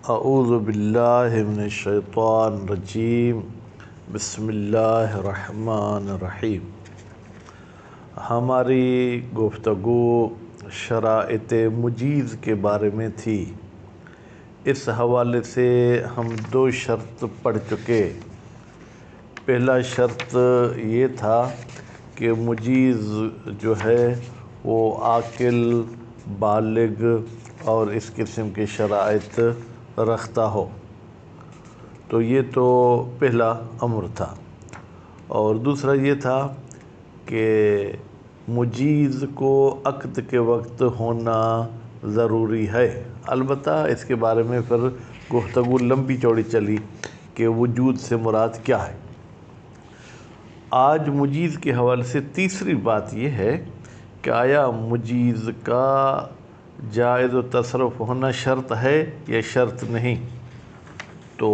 اعوذ باللہ من الشیطان الرجیم بسم اللہ الرحمن الرحیم۔ ہماری گفتگو شرائط مجیز کے بارے میں تھی۔ اس حوالے سے ہم 2 شرط پڑھ چکے۔ پہلا شرط یہ تھا کہ مجیز جو ہے وہ عاقل، بالغ اور اس قسم کے شرائط رکھتا ہو، تو یہ تو پہلا امر تھا۔ اور دوسرا یہ تھا کہ مجیز کو عقد کے وقت ہونا ضروری ہے۔ البتہ اس کے بارے میں پھر گفتگو لمبی چوڑی چلی کہ وجود سے مراد کیا ہے۔ آج مجیز کے حوالے سے تیسری بات یہ ہے کہ آیا مجیز کا جائز و تصرف ہونا شرط ہے یا شرط نہیں؟ تو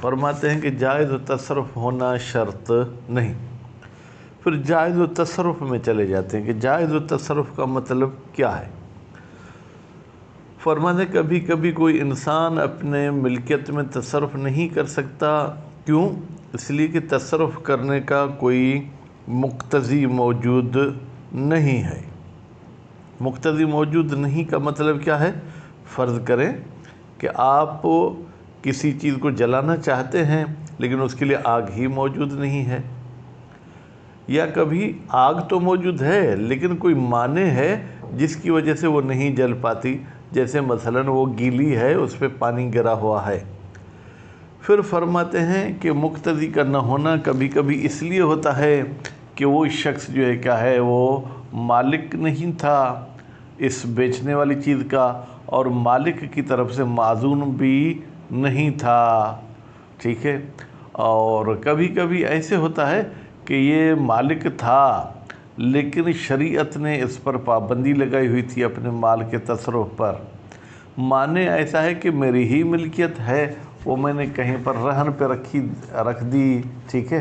فرماتے ہیں کہ جائز و تصرف ہونا شرط نہیں۔ پھر جائز و تصرف میں چلے جاتے ہیں کہ جائز و تصرف کا مطلب کیا ہے۔ فرماتے ہیں کبھی کبھی کوئی انسان اپنے ملکیت میں تصرف نہیں کر سکتا۔ کیوں؟ اس لیے کہ تصرف کرنے کا کوئی مقتضی موجود نہیں ہے۔ مقتضی موجود نہیں کا مطلب کیا ہے؟ فرض کریں کہ آپ کسی چیز کو جلانا چاہتے ہیں لیکن اس کے لیے آگ ہی موجود نہیں ہے، یا کبھی آگ تو موجود ہے لیکن کوئی مانع ہے جس کی وجہ سے وہ نہیں جل پاتی، جیسے مثلاً وہ گیلی ہے، اس پہ پانی گرا ہوا ہے۔ پھر فرماتے ہیں کہ مقتضی کا نہ ہونا کبھی کبھی اس لیے ہوتا ہے کہ وہ شخص جو ہے کیا ہے، وہ مالک نہیں تھا اس بیچنے والی چیز کا، اور مالک کی طرف سے معذون بھی نہیں تھا، ٹھیک ہے۔ اور کبھی کبھی ایسے ہوتا ہے کہ یہ مالک تھا لیکن شریعت نے اس پر پابندی لگائی ہوئی تھی اپنے مال کے تصرف پر۔ معنی ایسا ہے کہ میری ہی ملکیت ہے، وہ میں نے کہیں پر رہن پہ رکھ دی، ٹھیک ہے،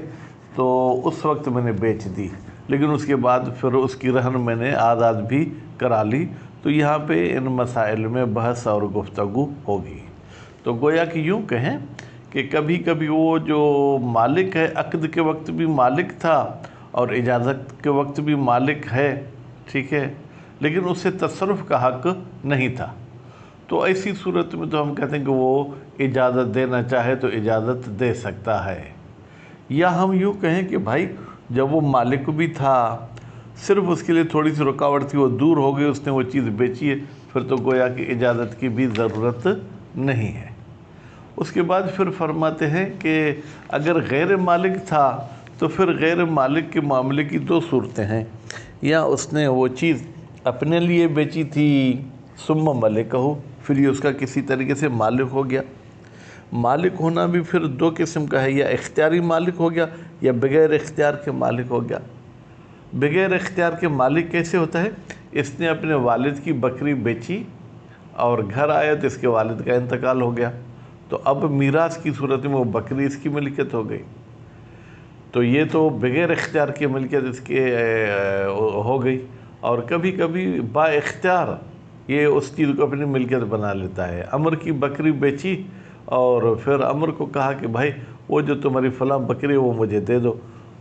تو اس وقت میں نے بیچ دی، لیکن اس کے بعد پھر اس کی رہن میں نے آزاد بھی کرا لی۔ تو یہاں پہ ان مسائل میں بحث اور گفتگو ہوگی۔ تو گویا کہ یوں کہیں کہ کبھی کبھی وہ جو مالک ہے عقد کے وقت بھی مالک تھا اور اجازت کے وقت بھی مالک ہے، ٹھیک ہے، لیکن اسے تصرف کا حق نہیں تھا۔ تو ایسی صورت میں تو ہم کہتے ہیں کہ وہ اجازت دینا چاہے تو اجازت دے سکتا ہے۔ یا ہم یوں کہیں کہ بھائی جب وہ مالک بھی تھا، صرف اس کے لیے تھوڑی سی رکاوٹ تھی، وہ دور ہو گئی، اس نے وہ چیز بیچی ہے، پھر تو گویا کہ اجازت کی بھی ضرورت نہیں ہے۔ اس کے بعد پھر فرماتے ہیں کہ اگر غیر مالک تھا تو پھر غیر مالک کے معاملے کی 2 صورتیں ہیں۔ یا اس نے وہ چیز اپنے لیے بیچی تھی ثم ملکہ، پھر یہ اس کا کسی طریقے سے مالک ہو گیا۔ مالک ہونا بھی پھر 2 قسم کا ہے، یا اختیاری مالک ہو گیا یا بغیر اختیار کے مالک ہو گیا۔ بغیر اختیار کے مالک کیسے ہوتا ہے؟ اس نے اپنے والد کی بکری بیچی اور گھر آیا تو اس کے والد کا انتقال ہو گیا، تو اب میراث کی صورت میں وہ بکری اس کی ملکیت ہو گئی، تو یہ تو بغیر اختیار کی ملکیت اس کے ہو گئی۔ اور کبھی کبھی با اختیار یہ اس چیز کو اپنی ملکیت بنا لیتا ہے۔ عمر کی بکری بیچی اور پھر عمر کو کہا کہ بھائی وہ جو تمہاری فلاں بکری وہ مجھے دے دو،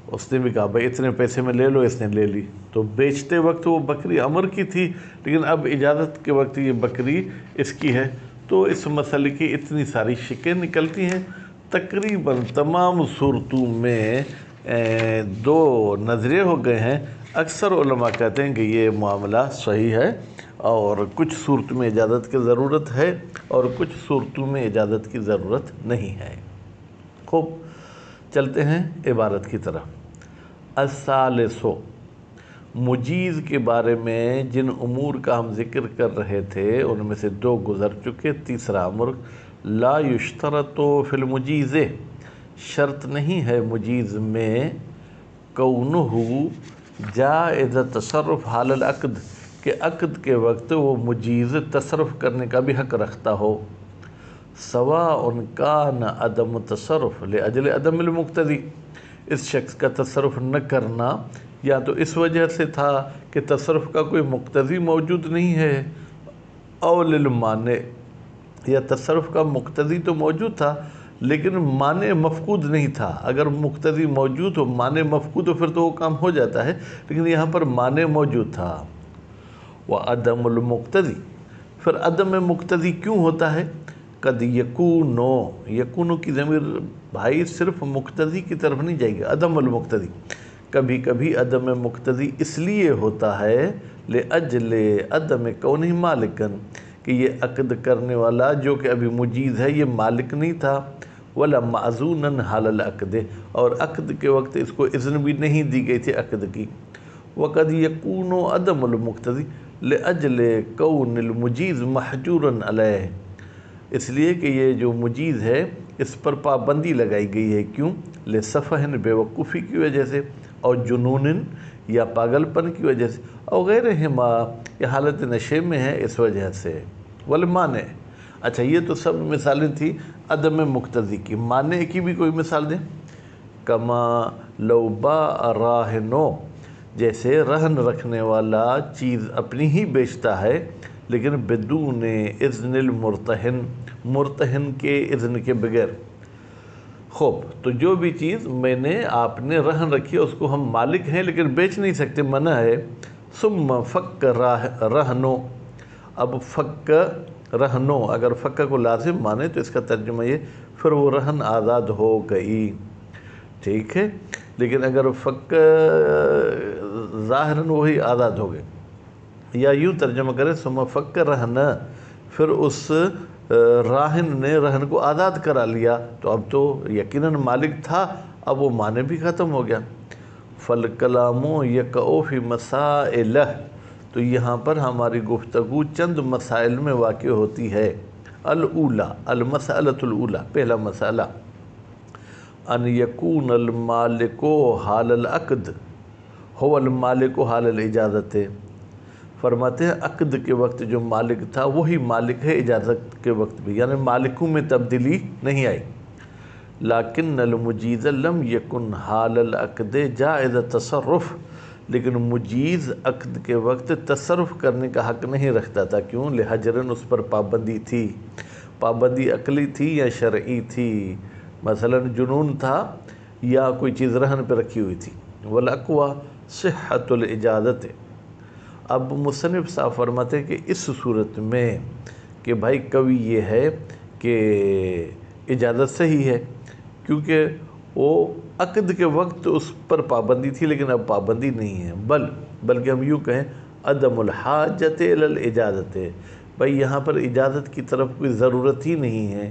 اس نے بھی کہا بھائی اتنے پیسے میں لے لو، اس نے لے لی۔ تو بیچتے وقت وہ بکری عمر کی تھی لیکن اب اجازت کے وقت یہ بکری اس کی ہے۔ تو اس مسئلے کی اتنی ساری شکیں نکلتی ہیں۔ تقریباً تمام صورتوں میں 2 نظریے ہو گئے ہیں۔ اکثر علماء کہتے ہیں کہ یہ معاملہ صحیح ہے، اور کچھ صورت میں اجازت کی ضرورت ہے اور کچھ صورتوں میں اجازت کی ضرورت نہیں ہے۔ خوب، چلتے ہیں عبارت کی طرف۔ الثالث، مجیز کے بارے میں جن امور کا ہم ذکر کر رہے تھے ان میں سے 2 گزر چکے۔ تیسرا امر، لا یشترط فی المجیز، شرط نہیں ہے مجیز میں کونہ جائز تصرف حال العقد، کہ عقد کے وقت وہ مجیز تصرف کرنے کا بھی حق رکھتا ہو، سواء کان عدم تصرف لاجل عدم المقتضی، اس شخص کا تصرف نہ کرنا یا تو اس وجہ سے تھا کہ تصرف کا کوئی مقتضی موجود نہیں ہے، او للمانع، یا تصرف کا مقتضی تو موجود تھا لیکن معنی مفقود نہیں تھا۔ اگر مقتضی موجود ہو معنی مفقود ہو پھر تو وہ کام ہو جاتا ہے، لیکن یہاں پر معنی موجود تھا۔ وعدم المقتضی، پھر عدم مقتضی کیوں ہوتا ہے؟ قد یکونو، یکونو کی ضمیر بھائی صرف مقتضی کی طرف نہیں جائے گی، عدم المقتضی، کبھی کبھی عدم مقتضی اس لیے ہوتا ہے لأجل عدم کونہ مالکن، کہ یہ عقد کرنے والا جو کہ ابھی مجیز ہے یہ مالک نہیں تھا، ولا معذوناً حال العقد، اور عقد کے وقت اس کو اذن بھی نہیں دی گئی تھی عقد کی۔ وقد یکون عدم المقتضی لأجل کون المجیز محجوراً علیہ، اس لیے کہ یہ جو مجیز ہے اس پر پابندی لگائی گئی ہے، کیوں؟ لسفہن، بے وقوفی کی وجہ سے، اور جنون یا پاگل پن کی وجہ سے، اور غیرہما، یہ حالت نشے میں ہے اس وجہ سے۔ والمانع، اچھا یہ تو سب مثالیں تھی عدم مقتضی کی، مانع کی بھی کوئی مثال دیں؟ کما لو باع راہنو، جیسے رہن رکھنے والا چیز اپنی ہی بیچتا ہے لیکن بدون اذن المرتہن، مرتہن کے اذن کے بغیر۔ خوب، تو جو بھی چیز میں نے آپ نے رہن رکھی ہے اس کو ہم مالک ہیں لیکن بیچ نہیں سکتے، منع ہے۔ ثم فک رہنو، اب فک رہنو، اگر فک کو لازم مانے تو اس کا ترجمہ یہ پھر وہ رہن آزاد ہو گئی، ٹھیک ہے، لیکن اگر فک ظاہراً وہی آزاد ہو گئے، یا یوں ترجمہ کرے ثم فک رہن، پھر اس راہن نے رہن کو آزاد کرا لیا تو اب تو یقیناً مالک تھا، اب وہ معنی بھی ختم ہو گیا۔ فالکلام یقع فی مسائل، تو یہاں پر ہماری گفتگو چند مسائل میں واقع ہوتی ہے۔ الاولی، المسألۃ الاولی، پہلا مسئلہ، ان یکون المالک حال العقد هو المالک حال الاجازت، فرماتے ہیں عقد کے وقت جو مالک تھا وہی مالک ہے اجازت کے وقت بھی، یعنی مالکوں میں تبدیلی نہیں آئی۔ لیکن المجیز لم یکن حال العقد جائز تصرف، لیکن مجیز عقد کے وقت تصرف کرنے کا حق نہیں رکھتا تھا، کیوں؟ لحجرن، اس پر پابندی تھی، پابندی عقلی تھی یا شرعی تھی، مثلا جنون تھا یا کوئی چیز رہن پہ رکھی ہوئی تھی۔ والاقوی صحت الاجازت، اب مصنف صاحب فرماتے ہیں کہ اس صورت میں کہ بھائی قوی یہ ہے کہ اجازت صحیح ہے، کیونکہ وہ عقد کے وقت اس پر پابندی تھی لیکن اب پابندی نہیں ہے، بلکہ ہم یوں کہیں عدم الحاجت الی الاجازت، بھائی یہاں پر اجازت کی طرف کوئی ضرورت ہی نہیں ہے۔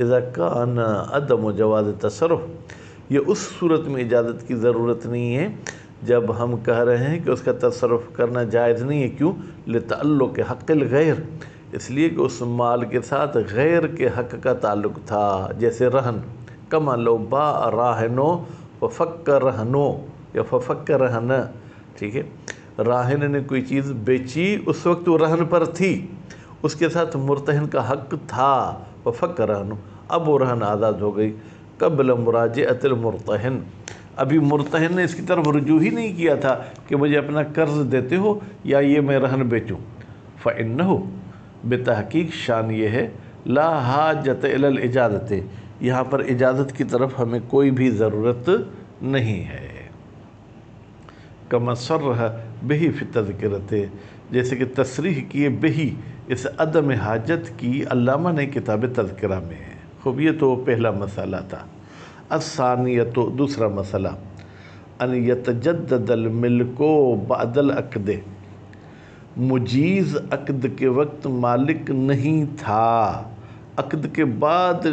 اذا کان عدم جواز تصرف، یہ اس صورت میں اجازت کی ضرورت نہیں ہے جب ہم کہہ رہے ہیں کہ اس کا تصرف کرنا جائز نہیں ہے، کیوں؟ لتعلق حق الغیر، اس لیے کہ اس مال کے ساتھ غیر کے حق کا تعلق تھا، جیسے رہن، کما لو باع راہنو ففک رہنو یا ففک رہن، ٹھیک ہے، راہن نے کوئی چیز بیچی، اس وقت وہ رہن پر تھی، اس کے ساتھ مرتہن کا حق تھا، ففک رہنو، اب وہ رہن آزاد ہو گئی، قبل مراجعت المرتہن، ابھی مرتہن نے اس کی طرف رجوع ہی نہیں کیا تھا کہ مجھے اپنا قرض دیتے ہو یا یہ میں رہن بیچوں۔ فَإِنَّهُ، بتحقیق شان یہ ہے، لا حاجت الی الاجازت، یہاں پر اجازت کی طرف ہمیں کوئی بھی ضرورت نہیں ہے۔ کما صرح بہی فی التذکرۃ، جیسے کہ تصریح کیے بہی، اس عدم حاجت کی علامہ نے کتاب تذکرہ میں ہے۔ خوب، یہ تو پہلا مسئلہ تھا۔ الثانیۃ، دوسرا مسئلہ، ان یتجدد الملک بعد العقد، مجیز عقد کے وقت مالک نہیں تھا، عقد کے بعد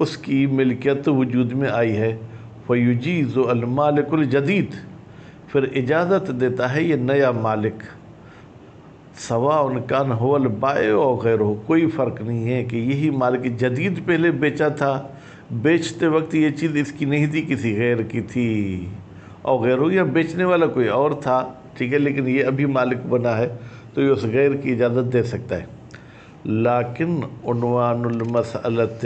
اس کی ملکیت وجود میں آئی ہے، فیجیز المالک الجدید، پھر اجازت دیتا ہے یہ نیا مالک، سواء کان هو البائع او غیرہ، کوئی فرق نہیں ہے کہ یہی مالک جدید پہلے بیچا تھا، بیچتے وقت یہ چیز اس کی نہیں تھی، کسی غیر کی تھی، اور غیرہ یا بیچنے والا کوئی اور تھا، ٹھیک ہے، لیکن یہ ابھی مالک بنا ہے تو یہ اس غیر کی اجازت دے سکتا ہے۔ لیکن عنوان المسئلۃ،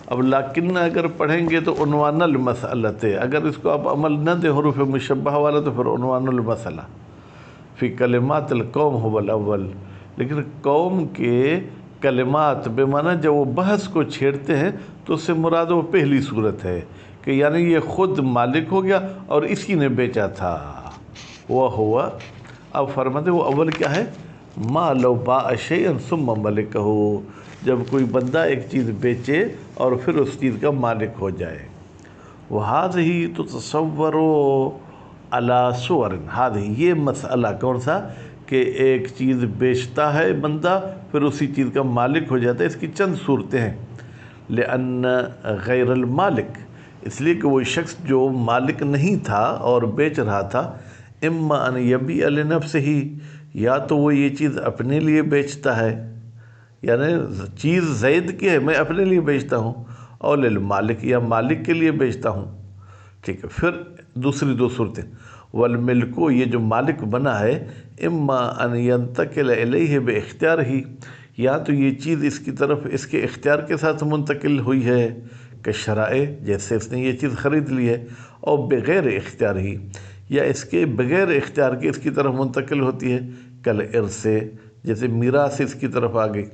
اب لیکن اگر پڑھیں گے تو عنوان المسئلۃ، اگر اس کو آپ عمل نہ دیں حروف مشبہ والا تو پھر عنوان المسئلہ، فی کلمات القوم هو الاول، لیکن قوم کے کلمات بے معنی جب وہ بحث کو چھیڑتے ہیں تو اس سے مراد وہ پہلی صورت ہے کہ یعنی یہ خود مالک ہو گیا اور اسی نے بیچا تھا۔ وہ ہوا، اب فرماتے وہ اول کیا ہے، ما لو باء شیئا ثم ملکہ، جب کوئی بندہ ایک چیز بیچے اور پھر اس چیز کا مالک ہو جائے۔ وَهَذِهِ تُتَصَوَّرُ عَلَى صُوَرٍ، هذه یہ مسئلہ کون سا کہ ایک چیز بیچتا ہے بندہ پھر اسی چیز کا مالک ہو جاتا ہے، اس کی چند صورتیں ہیں۔ لِأَنَّ غَيْرَ الْمَالِك، اس لیے کہ وہ شخص جو مالک نہیں تھا اور بیچ رہا تھا، اما ان یبیع لنفسہ، یا تو وہ یہ چیز اپنے لیے بیچتا ہے، یعنی چیز زید کی ہے میں اپنے لیے بیچتا ہوں، اور للمالک، یا مالک کے لیے بیچتا ہوں، ٹھیک ہے۔ پھر دوسری دو صورتیں، والملک، یہ جو مالک بنا ہے، اما ان ینتقل الیہ باختیارہ، یا تو یہ چیز اس کی طرف اس کے اختیار کے ساتھ منتقل ہوئی ہے، کہ شرائع جیسے اس نے یہ چیز خرید لی ہے، اور بغیر اختیار ہی، یا اس کے بغیر اختیار کے اس کی طرف منتقل ہوتی ہے، کل ارث، جیسے میراث اس کی طرف آ گئی۔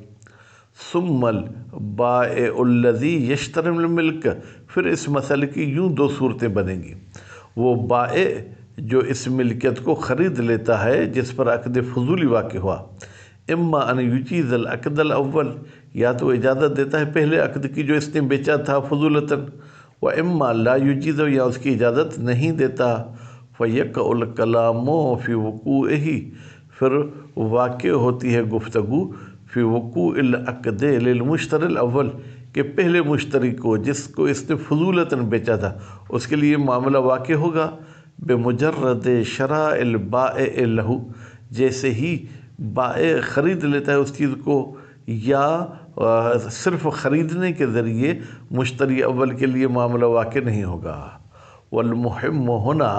ثم البائع الذی یشتری الملک، پھر اس مسئلے کی یوں دو صورتیں بنیں گی، وہ بائع جو اس ملکیت کو خرید لیتا ہے جس پر عقد فضولی واقع ہوا، اما ان یجیز العقد الاول، یا تو اجازت دیتا ہے پہلے عقد کی جو اس نے بیچا تھا فضولتاً، و اما لا یجیز، یا اس کی اجازت نہیں دیتا، فیقع الکلام فی وقوعہ، پھر واقع ہوتی ہے گفتگو فی وقوع العقد للمشتری الاول، کہ پہلے مشتری کو جس کو اس نے فضولتاً بیچا تھا اس کے لیے معاملہ واقع ہوگا، بمجرد شراء البائع لہ، جیسے ہی بائع خرید لیتا ہے اس چیز کو، یا صرف خریدنے کے ذریعے مشتری اول کے لیے معاملہ واقع نہیں ہوگا۔ والمہم ہونا،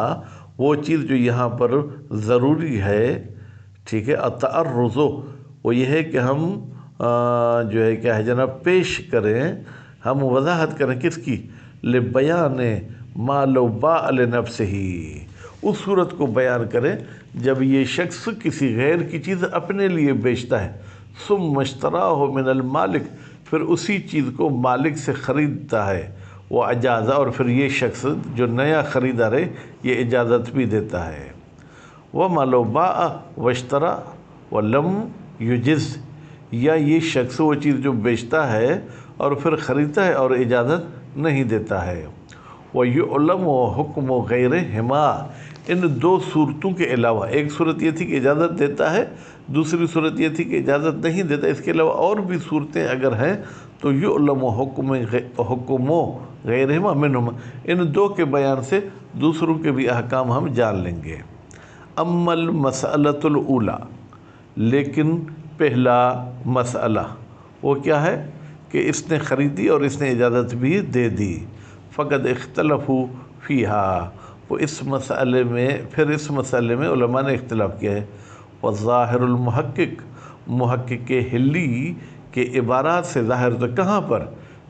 وہ چیز جو یہاں پر ضروری ہے، ٹھیک ہے، التعرض، وہ یہ ہے کہ ہم جو ہے کیا ہے جناب پیش کریں، ہم وضاحت کریں کس کی، لبیان ما لو باع لنفسہ، اس صورت کو بیان کریں جب یہ شخص کسی غیر کی چیز اپنے لیے بیچتا ہے، ثم اشتراہ من المالک، پھر اسی چیز کو مالک سے خریدتا ہے، وہ اجازہ، اور پھر یہ شخص جو نیا خریدار ہے یہ اجازت بھی دیتا ہے۔ وَمَا لَوْ بَاعَ وَاشْتَرَى وَلَمْ يُجِزْ، یا یہ شخص وہ چیز جو بیچتا ہے اور پھر خریدتا ہے اور اجازت نہیں دیتا ہے۔ وَيُعْلَمُ حُكْمُ غَيْرِهِمَا، ان دو صورتوں کے علاوہ، ایک صورت یہ تھی کہ اجازت دیتا ہے، دوسری صورت یہ تھی کہ اجازت نہیں دیتا، اس کے علاوہ اور بھی صورتیں اگر ہیں تو یعلم حکم غیرہما منہم، ان دو کے بیان سے دوسروں کے بھی احکام ہم جان لیں گے۔ اما المسألۃ الاولی، لیکن پہلا مسئلہ وہ کیا ہے کہ اس نے خریدی اور اس نے اجازت بھی دے دی، فقد اختلفوا فیہا، وہ اس مسئلے میں علماء نے اختلاف کیا ہے۔ والظاہر المحقق، محقق ہلی کے عبارات سے ظاہر تو کہاں پر،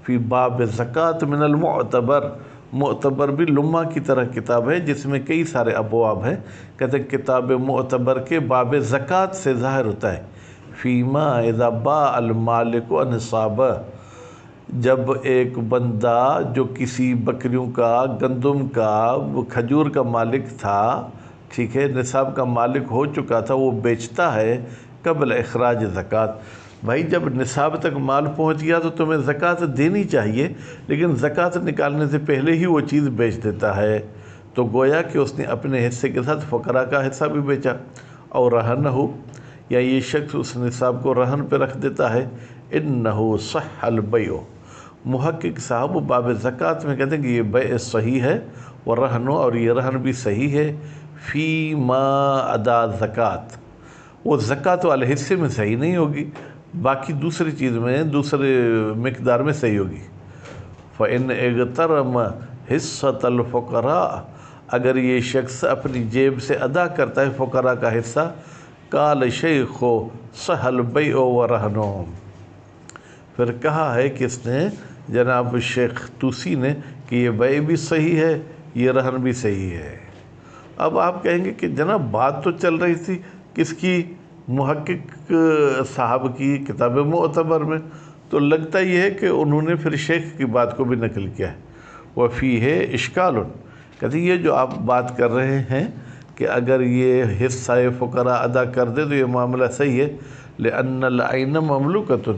فی باب زکوٰۃ من المعتبر، معتبر بھی لمحہ کی طرح کتاب ہے جس میں کئی سارے ابواب ہیں، کہتے ہیں کتاب معتبر کے باب زکوٰۃ سے ظاہر ہوتا ہے، فیما اذا باع المالک نصابہ، جب ایک بندہ جو کسی بکریوں کا، گندم کا، کھجور کا مالک تھا، ٹھیک ہے، نصاب کا مالک ہو چکا تھا، وہ بیچتا ہے قبل اخراج زکوٰۃ، بھائی جب نصاب تک مال پہنچ گیا تو تمہیں زکوٰۃ دینی چاہیے، لیکن زکوٰۃ نکالنے سے پہلے ہی وہ چیز بیچ دیتا ہے، تو گویا کہ اس نے اپنے حصے کے ساتھ فقراء کا حصہ بھی بیچا۔ اور رہن ہو، یا یہ شخص اس نصاب کو رہن پہ رکھ دیتا ہے، انہو صح البیع، محقق صاحب باب زکوٰۃ میں کہتے ہیں کہ یہ بیع صحیح ہے، وہ رہن، اور یہ رہن بھی صحیح ہے، فی ما ادا زکوٰۃ، وہ زکوٰۃ والے حصے میں صحیح نہیں ہوگی، باقی دوسری چیز میں، دوسرے مقدار میں صحیح ہوگی۔ فَإِنْ اغترم حصۃ الفقراء، اگر یہ شخص اپنی جیب سے ادا کرتا ہے فقراء کا حصہ، قال شیخ صح البیع ورہن، پھر کہا ہے کس نے، جناب شیخ توسی نے، کہ یہ بیع بھی صحیح ہے، یہ رہن بھی صحیح ہے۔ اب آپ کہیں گے کہ جناب بات تو چل رہی تھی کس کی، محقق صاحب کی کتاب معتبر میں، تو لگتا یہ ہے کہ انہوں نے پھر شیخ کی بات کو بھی نقل کیا ہے۔ وفیہ اشکال، کہتے ہیں یہ جو آپ بات کر رہے ہیں کہ اگر یہ حصہ فقراء ادا کر دے تو یہ معاملہ صحیح ہے، لأن العین مملوکۃ،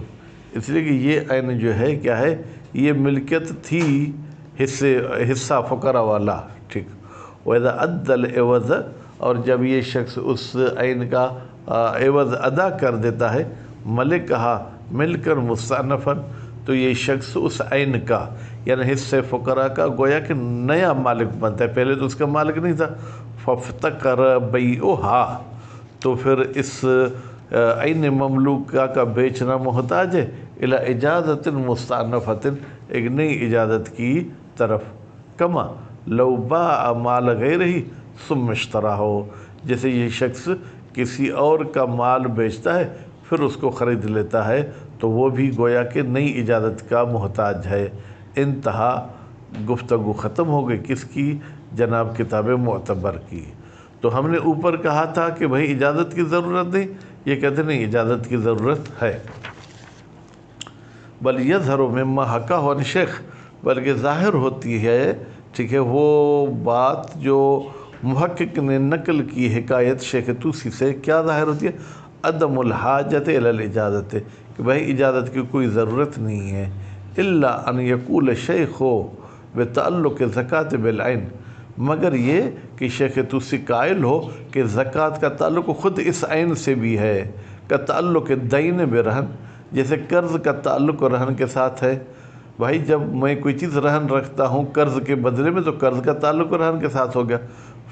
اس لیے کہ یہ عین جو ہے کیا ہے، یہ ملکیت تھی حصہ فقراء والا، ٹھیک۔ وَإِذَا أَدَّى الْعِوَضَ، اور جب یہ شخص اس عین کا عوض ادا کر دیتا ہے، ملک کہا ملکن مستأنفاً، تو یہ شخص اس عین کا یعنی حصہ فقراء کا گویا کہ نیا مالک بنتا ہے، پہلے تو اس کا مالک نہیں تھا۔ فَافْتَقَرَ بَيْعُهَا، تو پھر اس عین مملوکہ کا بیچنا محتاج ہے الی اجازت مستأنفۃ، ایک نئی اجازت کی طرف۔ کما لو باع مال غیرہ ثم اشتراہ، جیسے یہ شخص کسی اور کا مال بیچتا ہے پھر اس کو خرید لیتا ہے، تو وہ بھی گویا کہ نئی اجازت کا محتاج ہے۔ انتہا، گفتگو ختم ہو گئی کس کی؟ جناب کتاب معتبر کی۔ تو ہم نے اوپر کہا تھا کہ بھائی اجازت کی ضرورت نہیں، یہ کہتے نہیں اجازت کی ضرورت ہے۔ بل یظہر مما حکاہ عن شیخ، بلکہ ظاہر ہوتی ہے، ٹھیک ہے، وہ بات جو محقق نے نقل کی حکایت شیخ طوسی سے، کیا ظاہر ہوتی ہے؟ عدم الحاجت الی الاجازت، کہ بھائی اجازت کی کوئی ضرورت نہیں ہے، الا ان یقول الشیخ بتعلق زکوٰۃ بالعین، مگر یہ کہ شیخ طوسی قائل ہو کہ زکوٰۃ کا تعلق خود اس عین سے بھی ہے، کا تعلق دین برہن، جیسے قرض کا تعلق رہن کے ساتھ ہے۔ بھائی جب میں کوئی چیز رہن رکھتا ہوں قرض کے بدلے میں، تو قرض کا تعلق رہن کے ساتھ ہو گیا۔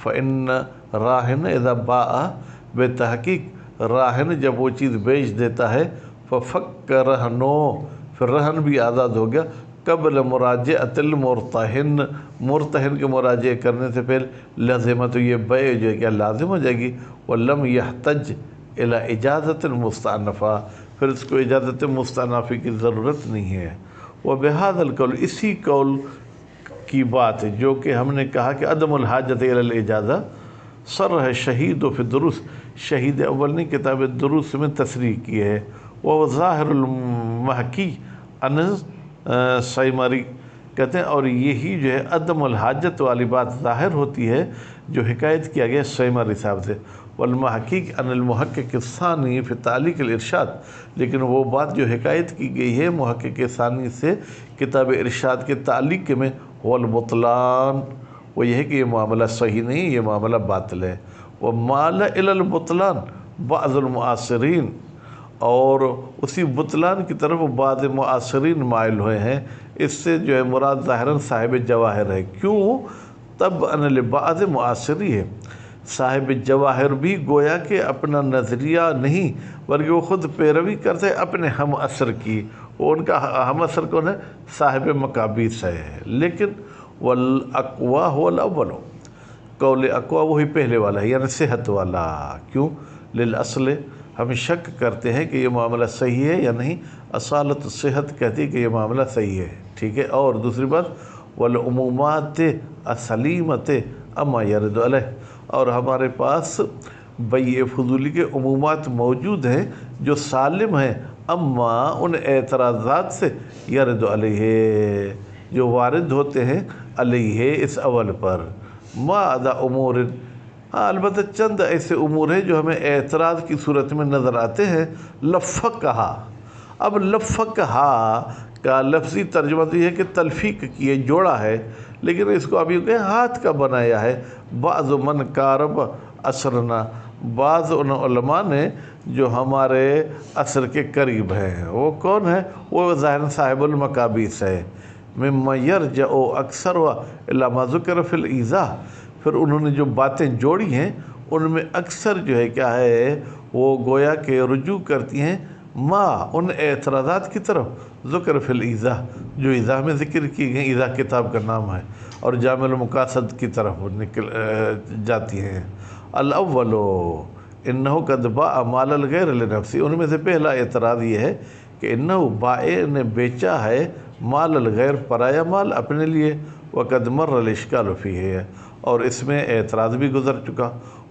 فَإِنَّ راہن اذا باع، بے تحقیق راہن جب وہ چیز بیچ دیتا ہے، فَفَكَّ رَهْنُ، پھر رہن بھی آزاد ہو گیا، قبل مراجعۃ المرتہن، مرتہن کے مراجعہ کرنے سے پہلے، لازمہ، تو یہ بیع جو ہے کیا لازم ہو جائے گی۔ وَلَمْ يَحْتَجْ إِلَى إِجَازَةٍ مُسْتَأْنَفَةٍ، پھر اس کو اجازت مستأنفی کی ضرورت نہیں ہے۔ وَبِهَذَا الْقَوْلِ، اسی قول کی بات ہے جو کہ ہم نے کہا کہ عدم الحاجت الی الاجازہ، صرح شہید فی الدروس، شہید اول نے کتاب دروس میں تصریح کی ہے۔ وہ ظاہر المحکی عن سیمری، کہتے ہیں اور یہی جو ہے عدم الحاجت والی بات ظاہر ہوتی ہے جو حکایت کیا گیا سیمری صاحب سے۔ والمحقق عن المحقق الثانی فی تعلیق الارشاد، لیکن وہ بات جو حکایت کی گئی ہے محقق ثانی سے کتاب ارشاد کے تعلیق میں، والبطلان، وہ یہ ہے کہ یہ معاملہ صحیح نہیں، یہ معاملہ باطل ہے۔ ومال الی البطلان بعض المعاصرین، اور اسی بطلان کی طرف بعض معاصرین مائل ہوئے ہیں، اس سے جو ہے مراد ظاہراً صاحب جواہر ہے۔ کیوں؟ تب ان لبعض معاصری ہے، صاحب جواہر بھی گویا کہ اپنا نظریہ نہیں بلکہ وہ خود پیروی کرتے ہیں اپنے ہم عصر کی، وہ ان کا ہم عصر کون ہے؟ صاحب مقابیس ہے۔ لیکن والاقوا هو الاول، قول اقوا وہی پہلے والا ہے، یعنی صحت والا۔ کیوں؟ للاصل، ہم شک کرتے ہیں کہ یہ معاملہ صحیح ہے یا نہیں، اصالت صحت کہتی ہے کہ یہ معاملہ صحیح ہے، ٹھیک ہے۔ اور دوسری بات، والعمومات السلیمۃ اما یرد علیہ، اور ہمارے پاس بیع فضولی کے عمومات موجود ہیں جو سالم ہیں، اما ان اعتراضات سے، یرد علیہ، جو وارد ہوتے ہیں، علیہ اس اول پر، ما عدا امور، البتہ چند ایسے امور ہیں جو ہمیں اعتراض کی صورت میں نظر آتے ہیں۔ لفقہا، اب لفقہا کا لفظی ترجمہ تو یہ ہے کہ تلفیق کیے، جوڑا ہے، لیکن اس کو ابھی کہ ہاتھ کا بنایا ہے۔ بعض من قارب عصرنا، بعض ان علماء نے جو ہمارے عصر کے قریب ہیں، وہ کون ہے؟ وہ ظاہر صاحب المقابیس ہے۔ مما یرجع اکثر الی ما ذکر فی الایضاح، پھر انہوں نے جو باتیں جوڑی ہیں ان میں اکثر جو ہے کیا ہے، وہ گویا کہ رجوع کرتی ہیں ما ان اعتراضات کی طرف، ذکر فی الایضاح، جو ایضاح میں ذکر کی گئی، ایضاح کتاب کا نام ہے، اور جامع المقاصد کی طرف نکل جاتی ہیں۔ الاول انہ قد باع مال الغیر لنفسی، ان میں سے پہلا اعتراض یہ ہے کہ انہ بائع نے بیچا ہے مال الغیر، پرایا مال اپنے لیے، وقد مر الاشکال فیہ، اور اس میں اعتراض بھی گزر چکا۔